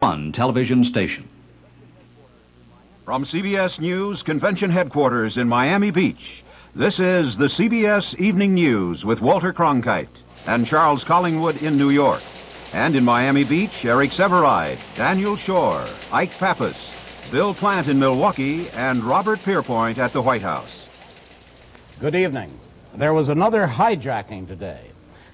One television station. From CBS News Convention Headquarters in Miami Beach, this is the CBS Evening News with Walter Cronkite and Charles Collingwood in New York. And in Miami Beach, Eric Severide, Daniel Shore, Ike Pappas, Bill Plant in Milwaukee, and Robert Pierpoint at the White House. Good evening. There was another hijacking today.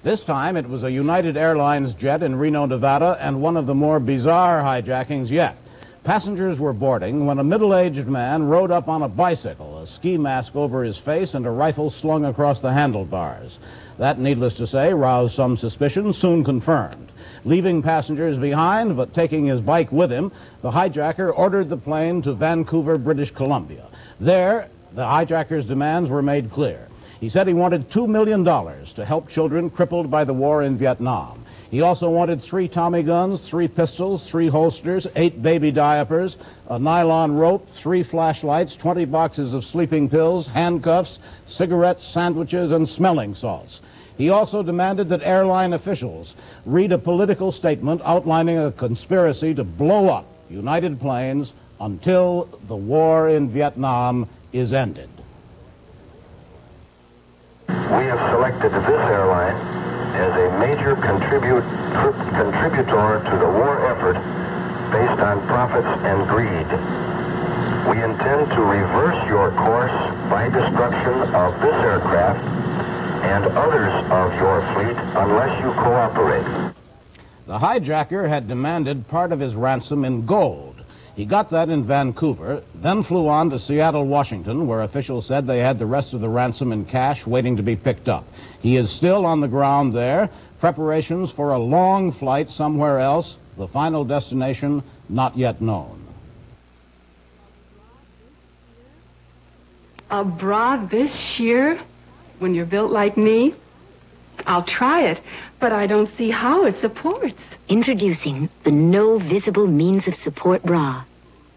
This time it was a United Airlines jet in Reno, Nevada, and one of the more bizarre hijackings yet. Passengers were boarding when a middle-aged man rode up on a bicycle, a ski mask over his face, and a rifle slung across the handlebars. That, needless to say, roused some suspicion, soon confirmed. Leaving passengers behind, but taking his bike with him, the hijacker ordered the plane to Vancouver, British Columbia. There, the hijacker's demands were made clear. He said he wanted $2 million to help children crippled by the war in Vietnam. He also wanted 3 Tommy guns, 3 pistols, 3 holsters, 8 baby diapers, a nylon rope, 3 flashlights, 20 boxes of sleeping pills, handcuffs, cigarettes, sandwiches, and smelling salts. He also demanded that airline officials read a political statement outlining a conspiracy to blow up United planes until the war in Vietnam is ended. We have selected this airline as a major contributor to the war effort based on profits and greed. We intend to reverse your course by destruction of this aircraft and others of your fleet unless you cooperate. The hijacker had demanded part of his ransom in gold. He got that in Vancouver, then flew on to Seattle, Washington, where officials said they had the rest of the ransom in cash waiting to be picked up. He is still on the ground there. Preparations for a long flight somewhere else, the final destination not yet known. A bra this sheer when you're built like me? I'll try it, but I don't see how it supports. Introducing the No Visible Means of Support bra.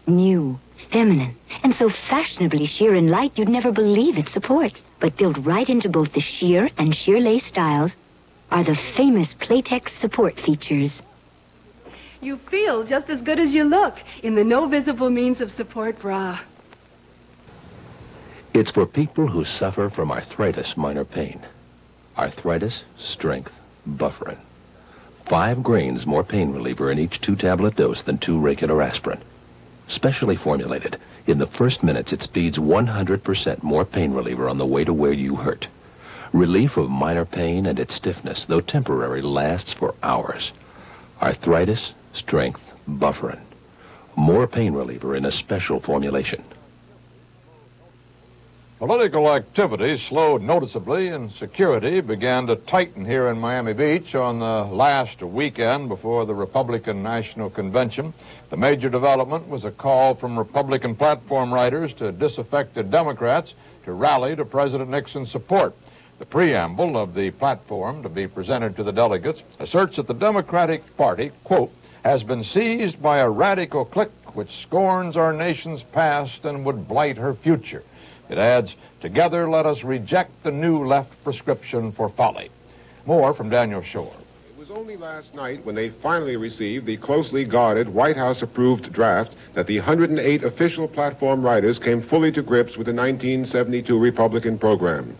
New, feminine, and so fashionably sheer and light you'd never believe it supports. But built right into both the sheer and sheer lace styles are the famous Playtex support features. You feel just as good as you look in the No Visible Means of Support bra. It's for people who suffer from arthritis minor pain. Arthritis, strength, bufferin. 5 grains more pain reliever in each 2-tablet dose than 2 regular aspirin. Specially formulated. In the first minutes, it speeds 100% more pain reliever on the way to where you hurt. Relief of minor pain and its stiffness, though temporary, lasts for hours. Arthritis, strength, bufferin. More pain reliever in a special formulation. Political activity slowed noticeably and security began to tighten here in Miami Beach on the last weekend before the Republican National Convention. The major development was a call from Republican platform writers to disaffected Democrats to rally to President Nixon's support. The preamble of the platform to be presented to the delegates asserts that the Democratic Party, quote, has been seized by a radical clique which scorns our nation's past and would blight her future. It adds, together let us reject the new left prescription for folly. More from Daniel Shore. It was only last night when they finally received the closely guarded White House-approved draft that the 108 official platform writers came fully to grips with the 1972 Republican program.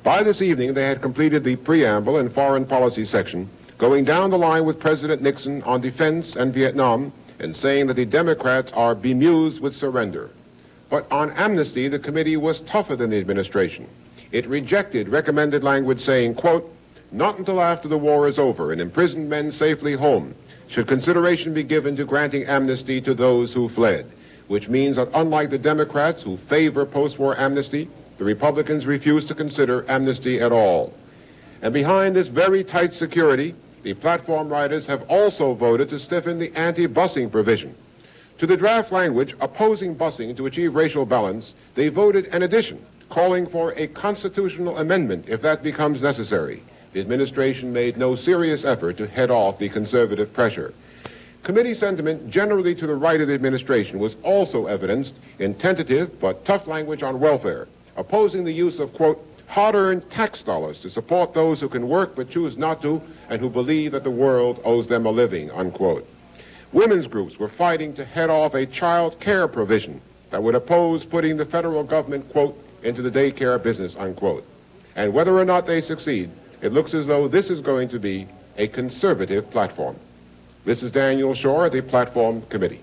By this evening, they had completed the preamble and foreign policy section, going down the line with President Nixon on defense and Vietnam, and saying that the Democrats are bemused with surrender. But on amnesty, the committee was tougher than the administration. It rejected recommended language saying, quote, not until after the war is over and imprisoned men safely home should consideration be given to granting amnesty to those who fled, which means that unlike the Democrats who favor post-war amnesty, the Republicans refuse to consider amnesty at all. And behind this very tight security, the platform writers have also voted to stiffen the anti-busing provision. To the draft language opposing busing to achieve racial balance, they voted an addition calling for a constitutional amendment if that becomes necessary. The administration made no serious effort to head off the conservative pressure. Committee sentiment generally to the right of the administration was also evidenced in tentative but tough language on welfare, opposing the use of, quote, hard-earned tax dollars to support those who can work but choose not to and who believe that the world owes them a living, unquote. Women's groups were fighting to head off a child care provision that would oppose putting the federal government, quote, into the daycare business, unquote. And whether or not they succeed, it looks as though this is going to be a conservative platform. This is Daniel Shore, the Platform Committee.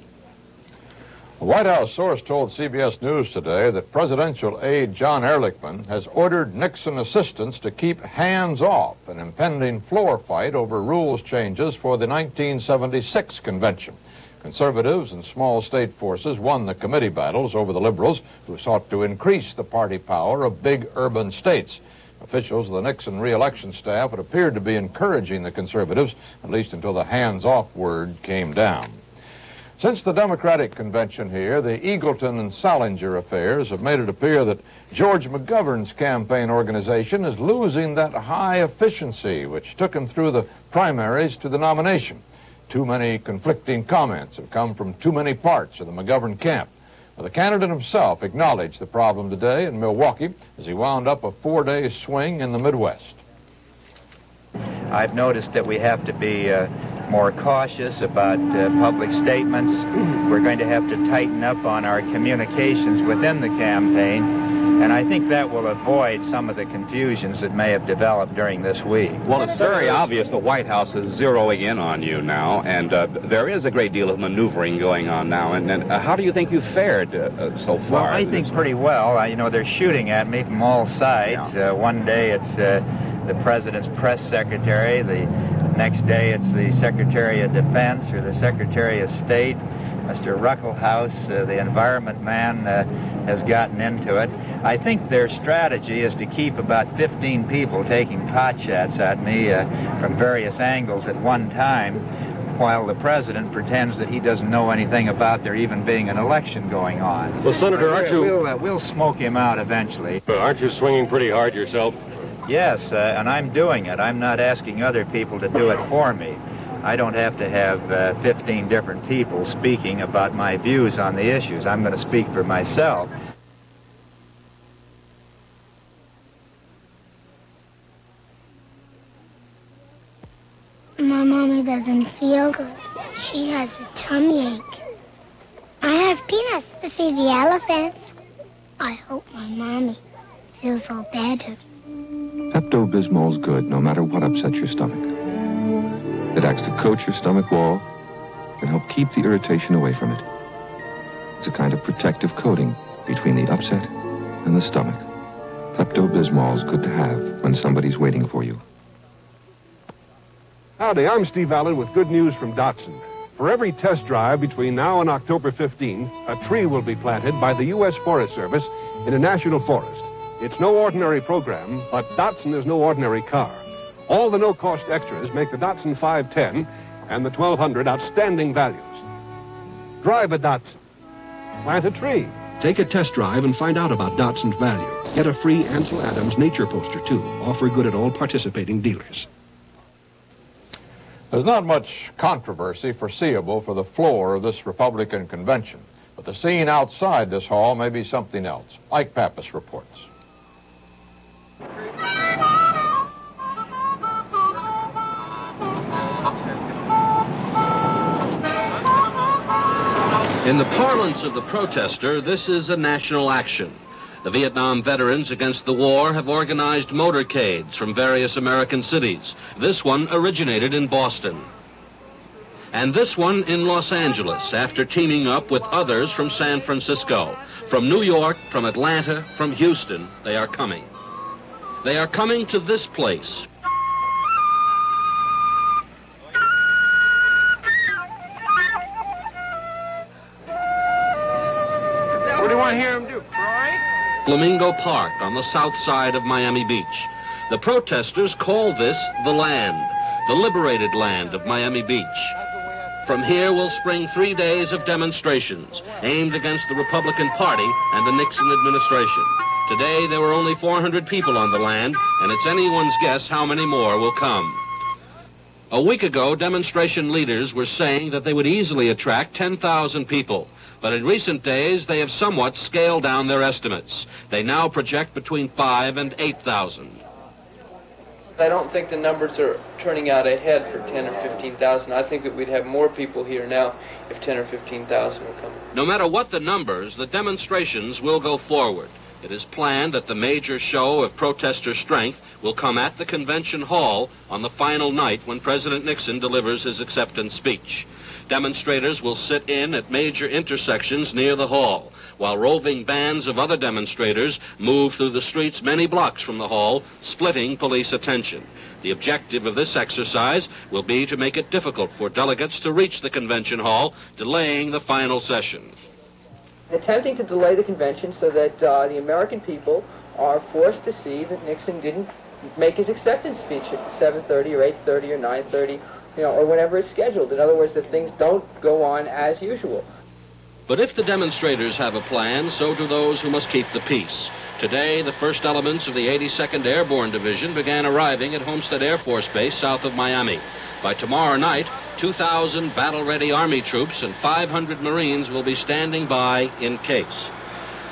A White House source told CBS News today that presidential aide John Ehrlichman has ordered Nixon assistants to keep hands off an impending floor fight over rules changes for the 1976 convention. Conservatives and small state forces won the committee battles over the liberals, who sought to increase the party power of big urban states. Officials of the Nixon re-election staff had appeared to be encouraging the conservatives, at least until the hands-off word came down. Since the Democratic convention here, the Eagleton and Salinger affairs have made it appear that George McGovern's campaign organization is losing that high efficiency which took him through the primaries to the nomination. Too many conflicting comments have come from too many parts of the McGovern camp. Well, the candidate himself acknowledged the problem today in Milwaukee as he wound up a 4-day swing in the Midwest. I've noticed that we have to be more cautious about public statements. We're going to have to tighten up on our communications within the campaign, and I think that will avoid some of the confusions that may have developed during this week. Well, it's very obvious the White House is zeroing in on you now, and there is a great deal of maneuvering going on now. And how do you think you've fared so far? Well, I think pretty well. You know, they're shooting at me from all sides. Yeah. One day it's the president's press secretary. The next day it's the Secretary of Defense or the Secretary of State. Mr. Ruckelhaus, the environment man, has gotten into it. I think their strategy is to keep about 15 people taking pot shots at me from various angles at one time, while the president pretends that he doesn't know anything about there even being an election going on. Well, Senator, aren't you... We'll smoke him out eventually. Aren't you swinging pretty hard yourself? Yes, and I'm doing it. I'm not asking other people to do it for me. I don't have to have 15 different people speaking about my views on the issues. I'm going to speak for myself. My mommy doesn't feel good. She has a tummy ache. I have peanuts to feed the elephants. I hope my mommy feels all better. Pepto-Bismol's good no matter what upsets your stomach. It acts to coat your stomach wall and help keep the irritation away from it. It's a kind of protective coating between the upset and the stomach. Pepto-Bismol's good to have when somebody's waiting for you. Howdy, I'm Steve Allen with good news from Datsun. For every test drive between now and October 15, a tree will be planted by the U.S. Forest Service in a national forest. It's no ordinary program, but Datsun is no ordinary car. All the no-cost extras make the Datsun 510 and the 1200 outstanding values. Drive a Datsun. Plant a tree. Take a test drive and find out about Datsun's value. Get a free Ansel Adams nature poster, too. Offer good at all participating dealers. There's not much controversy foreseeable for the floor of this Republican convention, but the scene outside this hall may be something else. Ike Pappas reports. In the parlance of the protester, this is a national action. The Vietnam veterans against the war have organized motorcades from various American cities. This one originated in Boston. And this one in Los Angeles, after teaming up with others from San Francisco. From New York, from Atlanta, from Houston, they are coming. They are coming to this place. What do you want to hear him do, cry? Flamingo Park on the south side of Miami Beach. The protesters call this the land, the liberated land of Miami Beach. From here will spring 3 days of demonstrations aimed against the Republican Party and the Nixon administration. Today, there were only 400 people on the land, and it's anyone's guess how many more will come. A week ago, demonstration leaders were saying that they would easily attract 10,000 people. But in recent days, they have somewhat scaled down their estimates. They now project between 5,000 and 8,000. I don't think the numbers are turning out ahead for 10 or 15,000. I think that we'd have more people here now if 10 or 15,000 were coming. No matter what the numbers, the demonstrations will go forward. It is planned that the major show of protester strength will come at the convention hall on the final night when President Nixon delivers his acceptance speech. Demonstrators will sit in at major intersections near the hall, while roving bands of other demonstrators move through the streets many blocks from the hall, splitting police attention. The objective of this exercise will be to make it difficult for delegates to reach the convention hall, delaying the final session. Attempting to delay the convention so that the American people are forced to see that Nixon didn't make his acceptance speech at 7:30 or 8:30 or 9:30, or whenever it's scheduled. In other words, that things don't go on as usual. But if the demonstrators have a plan, so do those who must keep the peace. Today, the first elements of the 82nd Airborne Division began arriving at Homestead Air Force Base south of Miami. By tomorrow night, 2,000 battle-ready Army troops and 500 Marines will be standing by in case.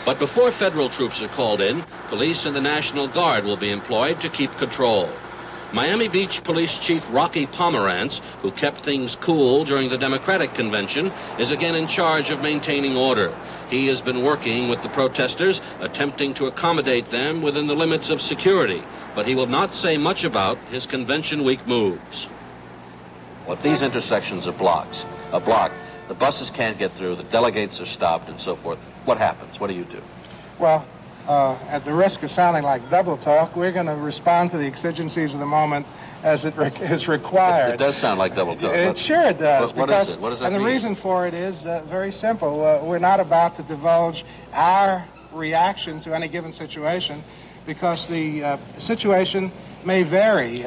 But before federal troops are called in, police and the National Guard will be employed to keep control. Miami Beach Police Chief Rocky Pomerantz, who kept things cool during the Democratic convention, is again in charge of maintaining order. He has been working with the protesters, attempting to accommodate them within the limits of security, but he will not say much about his convention week moves. Well, if these intersections are blocked, the buses can't get through, the delegates are stopped, and so forth, what happens? What do you do? Well, at the risk of sounding like double talk, we're going to respond to the exigencies of the moment as it is required. It does sound like double talk. It sure does. What is it? What does that mean? And the reason for it is very simple. We're not about to divulge our reaction to any given situation because the situation may vary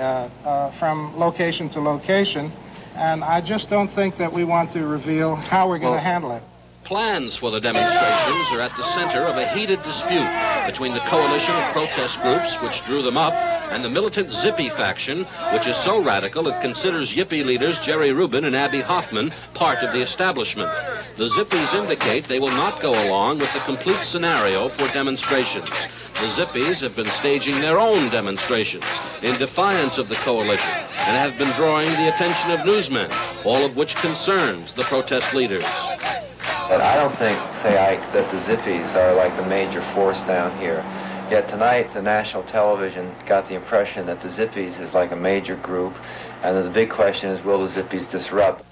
from location to location, and I just don't think that we want to reveal how we're going to handle it. Plans for the demonstrations are at the center of a heated dispute between the coalition of protest groups, which drew them up, and the militant Zippy faction, which is so radical it considers Yippie leaders Jerry Rubin and Abby Hoffman part of the establishment. The Zippies indicate they will not go along with the complete scenario for demonstrations. The Zippies have been staging their own demonstrations in defiance of the coalition and have been drawing the attention of newsmen, all of which concerns the protest leaders. But I don't think, that the Zippies are like the major force down here. Yet tonight, the national television got the impression that the Zippies is like a major group, and the big question is, will the Zippies disrupt?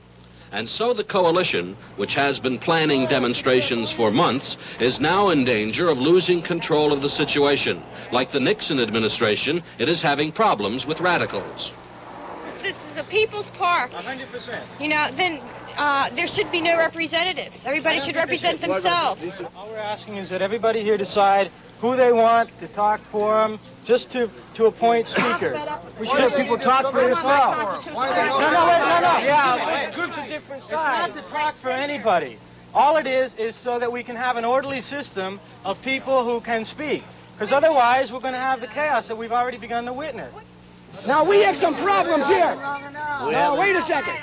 And so the coalition, which has been planning demonstrations for months, is now in danger of losing control of the situation. Like the Nixon administration, it is having problems with radicals. This is a people's park. 100%. Then there should be no representatives. Everybody should represent themselves. All we're asking is that everybody here decide who they want to talk for them, just to appoint speakers. We should have people talk for themselves. No. Yeah, groups of different sides. It's not to talk for anybody. All it is so that we can have an orderly system of people who can speak. Because otherwise, we're going to have the chaos that we've already begun to witness. Now, we have some problems here. Now, wait a second.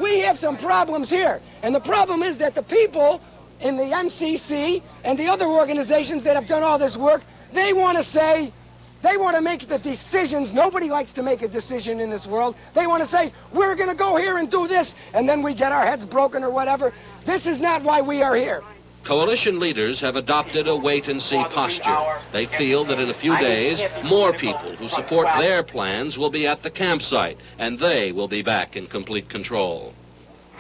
We have some problems here. And the problem is that the people in the MCC and the other organizations that have done all this work, they want to make the decisions. Nobody likes to make a decision in this world. They want to say, we're going to go here and do this, and then we get our heads broken or whatever. This is not why we are here. Coalition leaders have adopted a wait-and-see posture. They feel that in a few days, more people who support their plans will be at the campsite, and they will be back in complete control.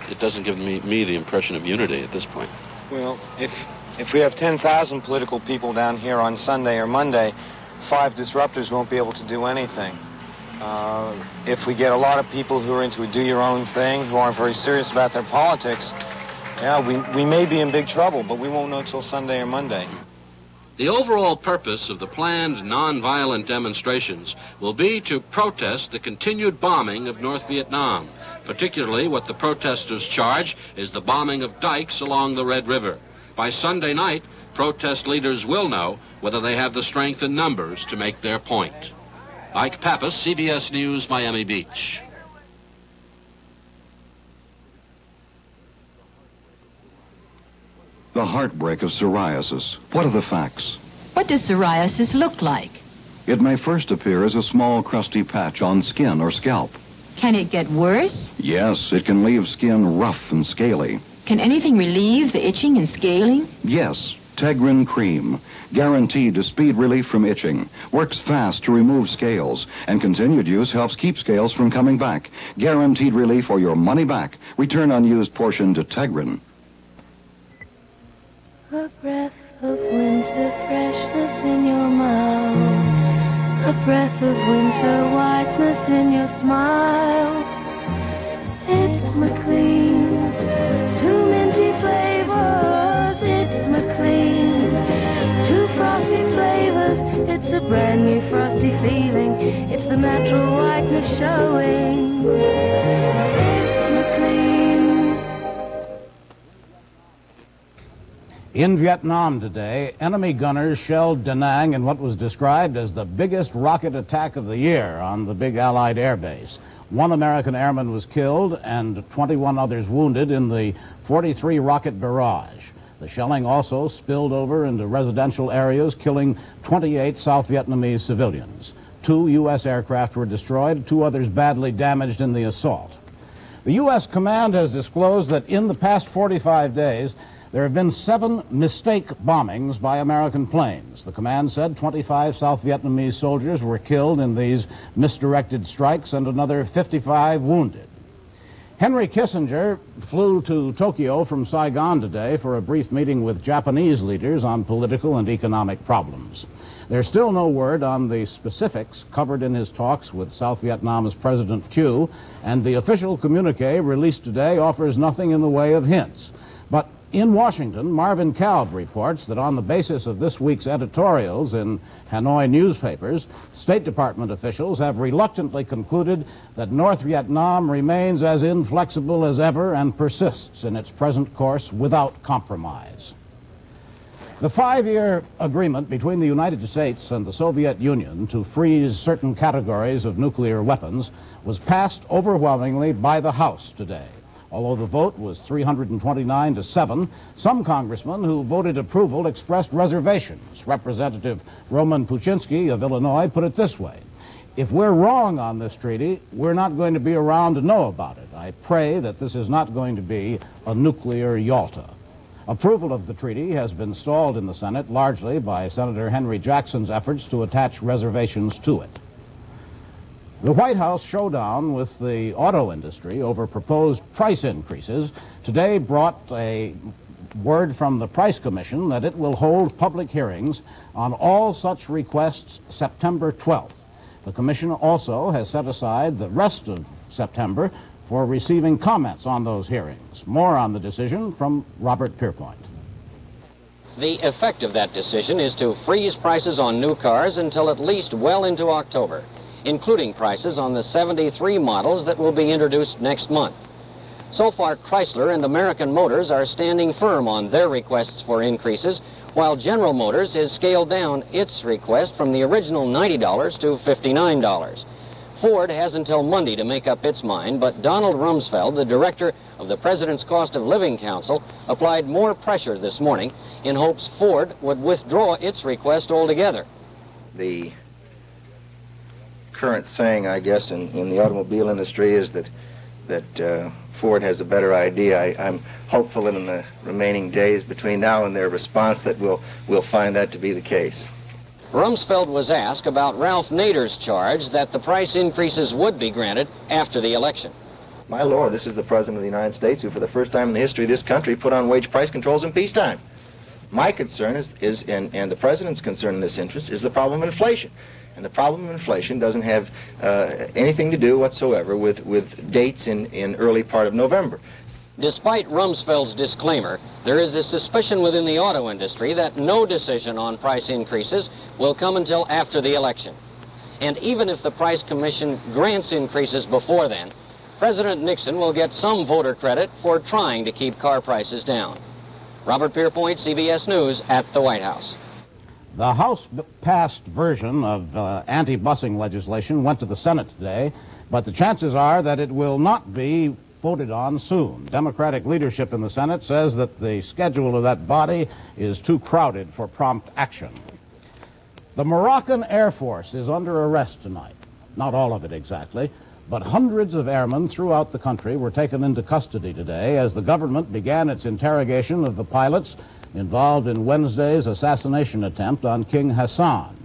It doesn't give me the impression of unity at this point. Well, if we have 10,000 political people down here on Sunday or Monday, 5 disruptors won't be able to do anything. If we get a lot of people who are into a do-your-own thing, who aren't very serious about their politics, yeah, we may be in big trouble, but we won't know till Sunday or Monday. The overall purpose of the planned nonviolent demonstrations will be to protest the continued bombing of North Vietnam. Particularly what the protesters charge is the bombing of dikes along the Red River. By Sunday night, protest leaders will know whether they have the strength and numbers to make their point. Ike Pappas, CBS News, Miami Beach. The heartbreak of psoriasis. What are the facts? What does psoriasis look like? It may first appear as a small crusty patch on skin or scalp. Can it get worse? Yes, it can leave skin rough and scaly. Can anything relieve the itching and scaling? Yes, Tegrin Cream, guaranteed to speed relief from itching, works fast to remove scales, and continued use helps keep scales from coming back. Guaranteed relief or your money back. Return unused portion to Tegrin. A breath of winter freshness in your mouth. A breath of winter whiteness in your smile. It's McLean's, two minty flavors. It's McLean's, two frosty flavors. It's a brand new frosty feeling. It's the natural whiteness showing. It's McLean's. In Vietnam today, enemy gunners shelled Da Nang in what was described as the biggest rocket attack of the year on the big Allied air base. 1 American airman was killed and 21 others wounded in the 43 rocket barrage. The shelling also spilled over into residential areas, killing 28 South Vietnamese civilians. 2 U.S. aircraft were destroyed, 2 others badly damaged in the assault. The U.S. command has disclosed that in the past 45 days, there have been 7 mistake bombings by American planes. The command said 25 South Vietnamese soldiers were killed in these misdirected strikes and another 55 wounded. Henry Kissinger flew to Tokyo from Saigon today for a brief meeting with Japanese leaders on political and economic problems. There's still no word on the specifics covered in his talks with South Vietnam's President Thieu, and the official communique released today offers nothing in the way of hints. But in Washington, Marvin Kalb reports that on the basis of this week's editorials in Hanoi newspapers, State Department officials have reluctantly concluded that North Vietnam remains as inflexible as ever and persists in its present course without compromise. The 5-year agreement between the United States and the Soviet Union to freeze certain categories of nuclear weapons was passed overwhelmingly by the House today. Although the vote was 329 to 7, some congressmen who voted approval expressed reservations. Representative Roman Puchinsky of Illinois put it this way: if we're wrong on this treaty, we're not going to be around to know about it. I pray that this is not going to be a nuclear Yalta. Approval of the treaty has been stalled in the Senate largely by Senator Henry Jackson's efforts to attach reservations to it. The White House showdown with the auto industry over proposed price increases today brought a word from the Price Commission that it will hold public hearings on all such requests September 12th. The Commission also has set aside the rest of September for receiving comments on those hearings. More on the decision from Robert Pierpoint. The effect of that decision is to freeze prices on new cars until at least well into October, including prices on the 73 models that will be introduced next month. So far, Chrysler and American Motors are standing firm on their requests for increases, while General Motors has scaled down its request from the original $90 to $59. Ford has until Monday to make up its mind, but Donald Rumsfeld, the director of the President's Cost of Living Council, applied more pressure this morning in hopes Ford would withdraw its request altogether. The current saying, I guess, in the automobile industry is that Ford has a better idea. I'm hopeful that in the remaining days between now and their response that we'll find that to be the case. Rumsfeld was asked about Ralph Nader's charge that the price increases would be granted after the election. My Lord, this is the President of the United States who, for the first time in the history of this country, put on wage price controls in peacetime. My concern is and the President's concern in this interest, is the problem of inflation. And the problem of inflation doesn't have anything to do whatsoever with dates in early part of November. Despite Rumsfeld's disclaimer, there is a suspicion within the auto industry that no decision on price increases will come until after the election. And even if the Price Commission grants increases before then, President Nixon will get some voter credit for trying to keep car prices down. Robert Pierpoint, CBS News at the White House. The House-passed version of anti-busing legislation went to the Senate today, but the chances are that it will not be voted on soon. Democratic leadership in the Senate says that the schedule of that body is too crowded for prompt action. The Moroccan Air Force is under arrest tonight. Not all of it exactly, but hundreds of airmen throughout the country were taken into custody today as the government began its interrogation of the pilots involved in Wednesday's assassination attempt on King Hassan.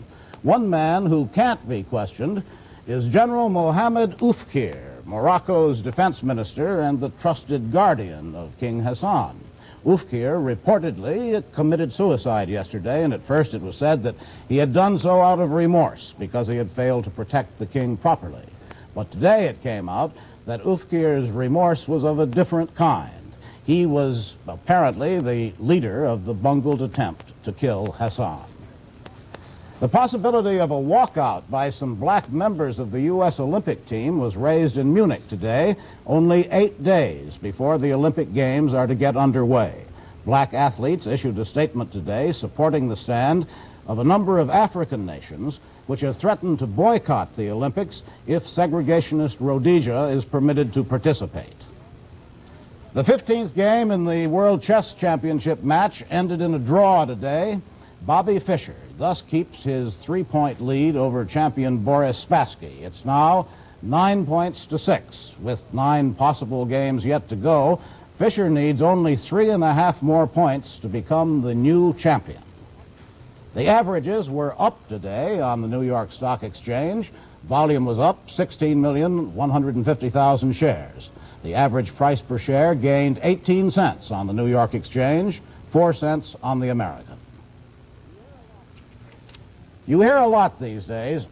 One man who can't be questioned is General Mohammed Oufkir, Morocco's defense minister and the trusted guardian of King Hassan. Oufkir reportedly committed suicide yesterday, and at first it was said that he had done so out of remorse because he had failed to protect the king properly. But today it came out that Oufkir's remorse was of a different kind. He was apparently the leader of the bungled attempt to kill Hassan. The possibility of a walkout by some black members of the U.S. Olympic team was raised in Munich today, only 8 days before the Olympic Games are to get underway. Black athletes issued a statement today supporting the stand of a number of African nations which have threatened to boycott the Olympics if segregationist Rhodesia is permitted to participate. The 15th game in the World Chess Championship match ended in a draw today. Bobby Fischer thus keeps his 3-point lead over champion Boris Spassky. It's now 9 points to 6. With 9 possible games yet to go, Fischer needs only 3.5 more points to become the new champion. The averages were up today on the New York Stock Exchange. Volume was up 16,150,000 shares. The average price per share gained 18 cents on the New York Exchange, 4 cents on the American. You hear a lot these days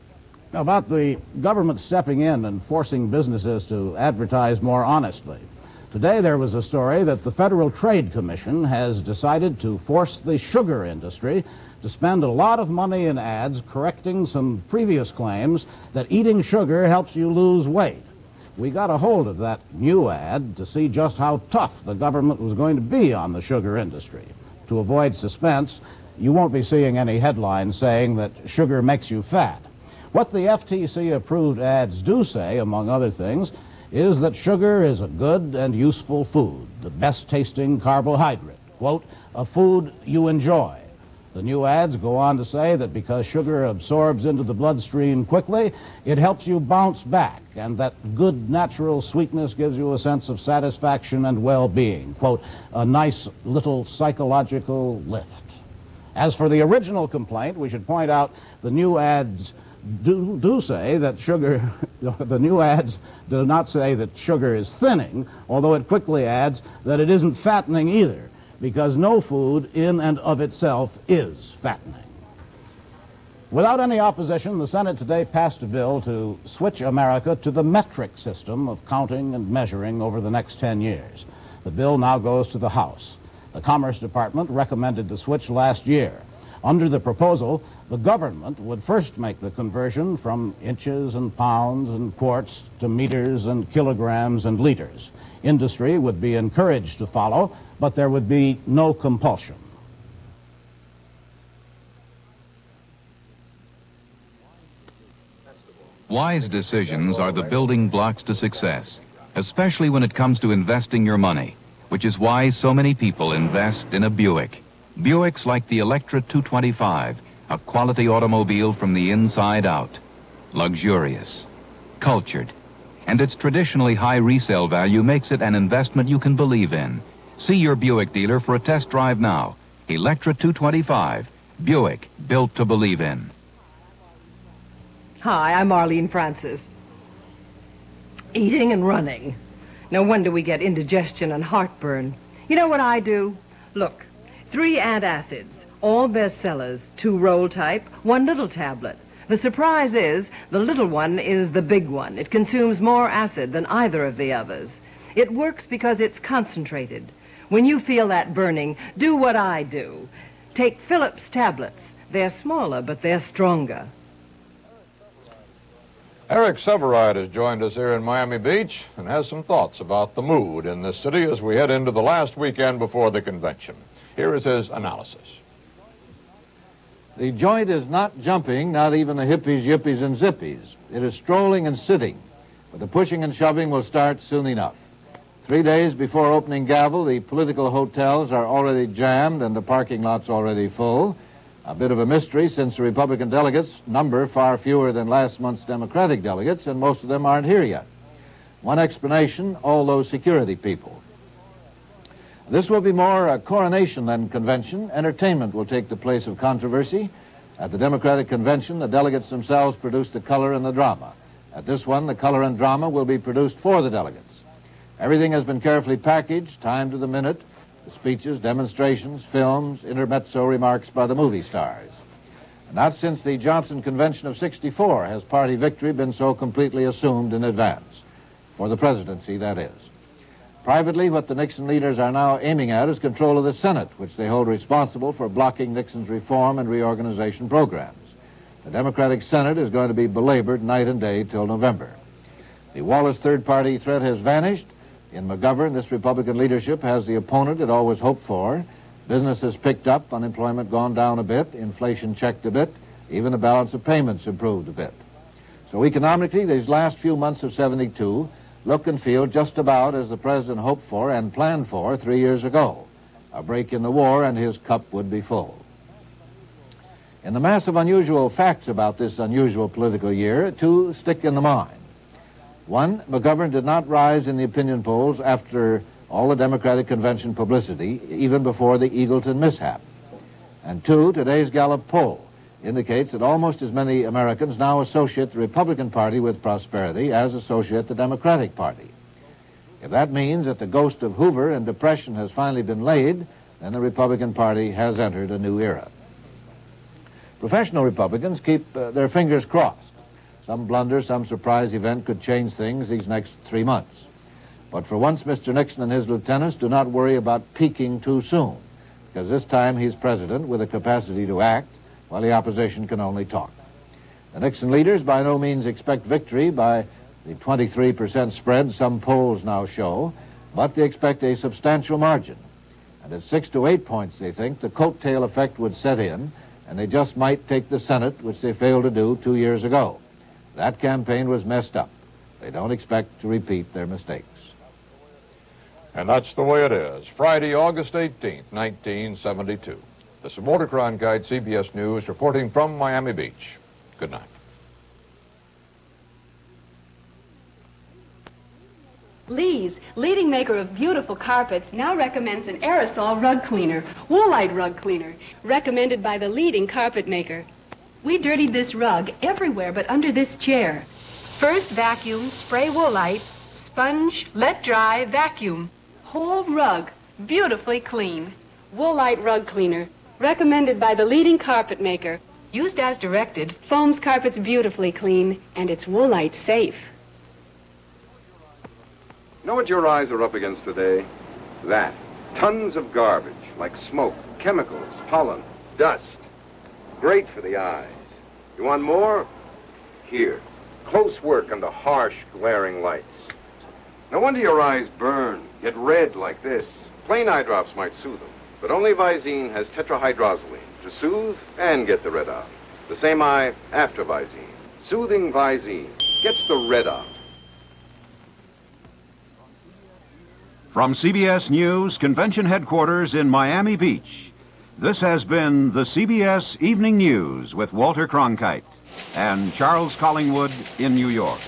about the government stepping in and forcing businesses to advertise more honestly. Today there was a story that the Federal Trade Commission has decided to force the sugar industry to spend a lot of money in ads correcting some previous claims that eating sugar helps you lose weight. We got a hold of that new ad to see just how tough the government was going to be on the sugar industry. To avoid suspense, you won't be seeing any headlines saying that sugar makes you fat. What the FTC-approved ads do say, among other things, is that sugar is a good and useful food, the best-tasting carbohydrate, quote, a food you enjoy. The new ads go on to say that because sugar absorbs into the bloodstream quickly, it helps you bounce back, and that good natural sweetness gives you a sense of satisfaction and well-being, quote, a nice little psychological lift. As for the original complaint, we should point out the new ads do say that sugar, the new ads do not say that sugar is thinning, although it quickly adds that it isn't fattening either, because no food in and of itself is fattening. Without any opposition, the Senate today passed a bill to switch America to the metric system of counting and measuring over the next 10 years. The bill now goes to the House. The Commerce Department recommended the switch last year. Under the proposal, the government would first make the conversion from inches and pounds and quarts to meters and kilograms and liters. Industry would be encouraged to follow, but there would be no compulsion. Wise decisions are the building blocks to success, especially when it comes to investing your money, which is why so many people invest in a Buick. Buicks like the Electra 225, a quality automobile from the inside out. Luxurious, cultured, and its traditionally high resale value makes it an investment you can believe in. See your Buick dealer for a test drive now. Electra 225, Buick, built to believe in. Hi, I'm Arlene Francis. Eating and running. No wonder we get indigestion and heartburn. You know what I do? Look, 3 antacids, all bestsellers, 2 roll type, 1 little tablet. The surprise is the little one is the big one. It consumes more acid than either of the others. It works because it's concentrated. When you feel that burning, do what I do. Take Phillips tablets. They're smaller, but they're stronger. Eric Severide has joined us here in Miami Beach and has some thoughts about the mood in the city as we head into the last weekend before the convention. Here is his analysis. The joint is not jumping, not even the hippies, yippies, and zippies. It is strolling and sitting, but the pushing and shoving will start soon enough. 3 days before opening gavel, the political hotels are already jammed and the parking lots already full. A bit of a mystery since the Republican delegates number far fewer than last month's Democratic delegates, and most of them aren't here yet. One explanation, all those security people. This will be more a coronation than convention. Entertainment will take the place of controversy. At the Democratic convention, the delegates themselves produce the color and the drama. At this one, the color and drama will be produced for the delegates. Everything has been carefully packaged, timed to the minute. The speeches, demonstrations, films, intermezzo remarks by the movie stars. And not since the Johnson Convention of '64 has party victory been so completely assumed in advance. For the presidency, that is. Privately, what the Nixon leaders are now aiming at is control of the Senate, which they hold responsible for blocking Nixon's reform and reorganization programs. The Democratic Senate is going to be belabored night and day till November. The Wallace third-party threat has vanished. In McGovern, this Republican leadership has the opponent it always hoped for. Business has picked up, unemployment gone down a bit, inflation checked a bit, even the balance of payments improved a bit. So economically, these last few months of '72 look and feel just about as the president hoped for and planned for 3 years ago. A break in the war and his cup would be full. In the mass of unusual facts about this unusual political year, two stick in the mind. One, McGovern did not rise in the opinion polls after all the Democratic convention publicity, even before the Eagleton mishap. And two, today's Gallup poll indicates that almost as many Americans now associate the Republican Party with prosperity as associate the Democratic Party. If that means that the ghost of Hoover and Depression has finally been laid, then the Republican Party has entered a new era. Professional Republicans keep their fingers crossed. Some blunder, some surprise event could change things these next 3 months. But for once, Mr. Nixon and his lieutenants do not worry about peaking too soon, because this time he's president with a capacity to act, while the opposition can only talk. The Nixon leaders by no means expect victory by the 23% spread some polls now show, but they expect a substantial margin. And at 6 to 8 points, they think, the coattail effect would set in, and they just might take the Senate, which they failed to do 2 years ago. That campaign was messed up. They don't expect to repeat their mistakes. And that's the way it is. Friday, August 18th, 1972. This is Walter Cronkite, CBS News, reporting from Miami Beach. Good night. Lee's, leading maker of beautiful carpets, now recommends an aerosol rug cleaner, Woolite rug cleaner, recommended by the leading carpet maker. We dirtied this rug everywhere but under this chair. First vacuum, spray Woolite, sponge, let dry, vacuum. Whole rug, beautifully clean. Woolite rug cleaner, recommended by the leading carpet maker. Used as directed, foams carpets beautifully clean, and it's Woolite safe. Know what your eyes are up against today? That. Tons of garbage, like smoke, chemicals, pollen, dust. Great for the eyes. You want more? Here. Close work under harsh, glaring lights. No wonder your eyes burn, get red like this. Plain eye drops might soothe them, but only Visine has tetrahydrozoline to soothe and get the red out. The same eye after Visine. Soothing Visine gets the red out. From CBS News Convention Headquarters in Miami Beach, this has been the CBS Evening News with Walter Cronkite and Charles Collingwood in New York.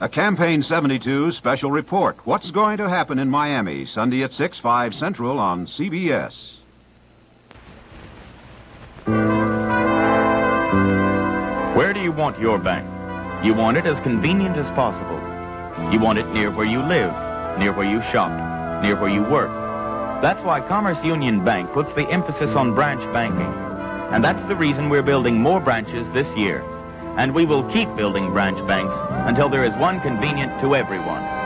A Campaign 72 special report. What's going to happen in Miami? Sunday at 6, 5 Central on CBS. Where do you want your bank? You want it as convenient as possible. You want it near where you live, near where you shop, near where you work. That's why Commerce Union Bank puts the emphasis on branch banking. And that's the reason we're building more branches this year. And we will keep building branch banks until there is one convenient to everyone.